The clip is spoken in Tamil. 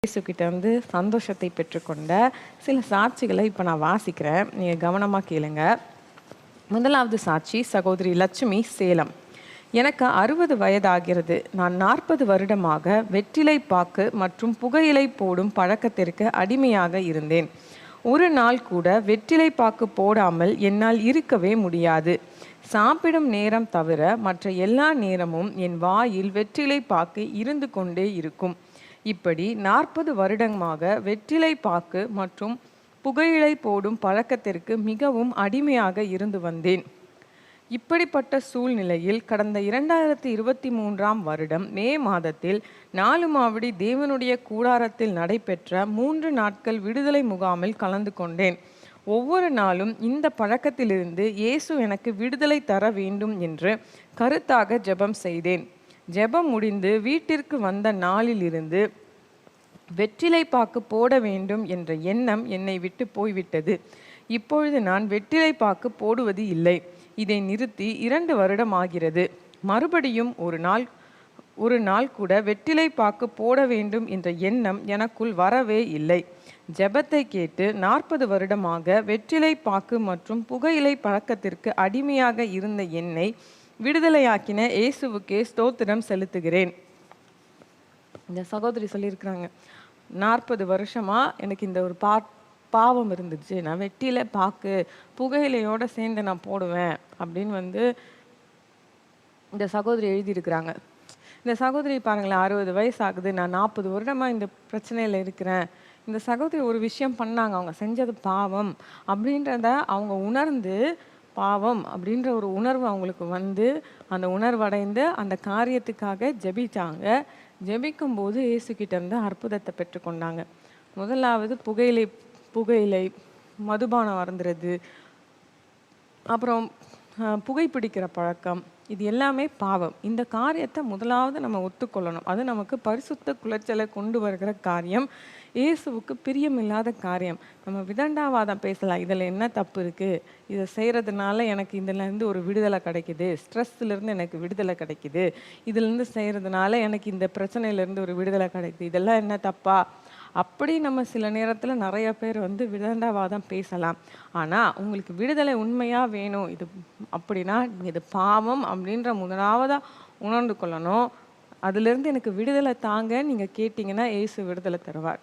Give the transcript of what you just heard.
இயேசுகிட்ட வந்து சந்தோஷத்தை பெற்றுக்கொண்ட சில சாட்சிகளை இப்போ நான் வாசிக்கிறேன். நீங்கள் கவனமாக கேளுங்க. முதலாவது சாட்சி சகோதரி லட்சுமி, சேலம். எனக்கு 60 வயதாகிறது. நான் 40 வருடமாக வெற்றிலை பாக்கு மற்றும் புகையிலை போடும் பழக்கத்திற்கு அடிமையாக இருந்தேன். ஒரு நாள் கூட வெற்றிலை பாக்கு போடாமல் என்னால் இருக்கவே முடியாது. சாப்பிடும் நேரம் தவிர மற்ற எல்லா நேரமும் என் வாயில் வெற்றிலை பாக்கு இருந்து கொண்டே இருக்கும். இப்படி 40 வருடமாக வெற்றிலை பாக்கு மற்றும் புகையிலை போடும் பழக்கத்திற்கு மிகவும் அடிமையாக இருந்து வந்தேன். இப்படிப்பட்ட சூழ்நிலையில் கடந்த 2023ஆம் வருடம் மே மாதத்தில் 4 மாவடி தேவனுடைய கூடாரத்தில் நடைபெற்ற 3 நாட்கள் விடுதலை முகாமில் கலந்து கொண்டேன். ஒவ்வொரு நாளும் இந்த பழக்கத்திலிருந்து இயேசு எனக்கு விடுதலை தர வேண்டும் என்று கருத்தாக ஜெபம் செய்தேன். ஜெபம் முடிந்து வீட்டிற்கு வந்த நாளிலிருந்து வெற்றிலை பாக்கு போட வேண்டும் என்ற எண்ணம் என்னை விட்டு போய்விட்டது. இப்பொழுது நான் வெற்றிலை பாக்கு போடுவது இல்லை. இதை நிறுத்தி 2 வருடம் ஆகிறது. மறுபடியும் ஒரு நாள் கூட வெற்றிலை பாக்கு போட வேண்டும் என்ற எண்ணம் எனக்குள் வரவே இல்லை. ஜெபத்தை கேட்டு 40 வருடமாக வெற்றிலை பாக்கு மற்றும் புகையிலை பழக்கத்திற்கு அடிமையாக இருந்த என்னை விடுதலையாக்கின இயேசுவுக்கே ஸ்தோத்திரம் செலுத்துகிறேன். இந்த சகோதரி சொல்லியிருக்கிறாங்க, 40 வருஷமாக எனக்கு இந்த ஒரு பாவம் இருந்துச்சு. நான் வெற்றிலை பாக்கு புகையிலையோடு சேர்ந்து நான் போடுவேன் அப்படின்னு வந்து இந்த சகோதரி எழுதியிருக்கிறாங்க. இந்த சகோதரி பாருங்களேன், 60 வயசு ஆகுது, நான் 40 வருடமாக இந்த பிரச்சனையில் இருக்கிறேன். இந்த சகோதரி ஒரு விஷயம் பண்ணாங்க, அவங்க செஞ்சது பாவம் அப்படின்றத அவங்க உணர்ந்து, பாவம் அப்படின்ற ஒரு உணர்வு அவங்களுக்கு வந்து அந்த உணர்வடைந்து அந்த காரியத்துக்காக ஜெபிச்சாங்க. ஜெபிக்கும்போது இயேசுகிட்ட இருந்து அற்புதத்தை பெற்றுக்கொண்டாங்க. முதலாவது புகையிலை மதுபானம் அருந்துறது, அப்புறம் புகைப்பிடிக்கிற பழக்கம், இது எல்லாமே பாவம். இந்த காரியத்தை முதலாவது நம்ம ஒத்துக்கொள்ளணும். அது நமக்கு பரிசுத்த குலைச்சலை கொண்டு வருகிற காரியம், இயேசுவுக்கு பிரியமில்லாத காரியம். நம்ம விதண்டாவாதம் பேசலாம், இதில் என்ன தப்பு இருக்குது, இதை செய்கிறதுனால எனக்கு இதுலேருந்து ஒரு விடுதலை கிடைக்குது, ஸ்ட்ரெஸ்ஸுலேருந்து எனக்கு விடுதலை கிடைக்குது, இதுலேருந்து செய்கிறதுனால எனக்கு இந்த பிரச்சனையிலேருந்து ஒரு விடுதலை கிடைக்குது, இதெல்லாம் என்ன தப்பா? அப்படி நம்ம சில நேரத்தில் நிறைய பேர் வந்து விதண்டாவாதம் பேசலாம். ஆனால் உங்களுக்கு விடுதலை உண்மையாக வேணும் இது அப்படின்னா, இது பாவம் அப்படின்ற முதலாவதாக உணர்ந்து கொள்ளணும். அதுலேருந்து எனக்கு விடுதலை தாங்க நீங்கள் கேட்டிங்கன்னா இயேசு விடுதலை தருவார்.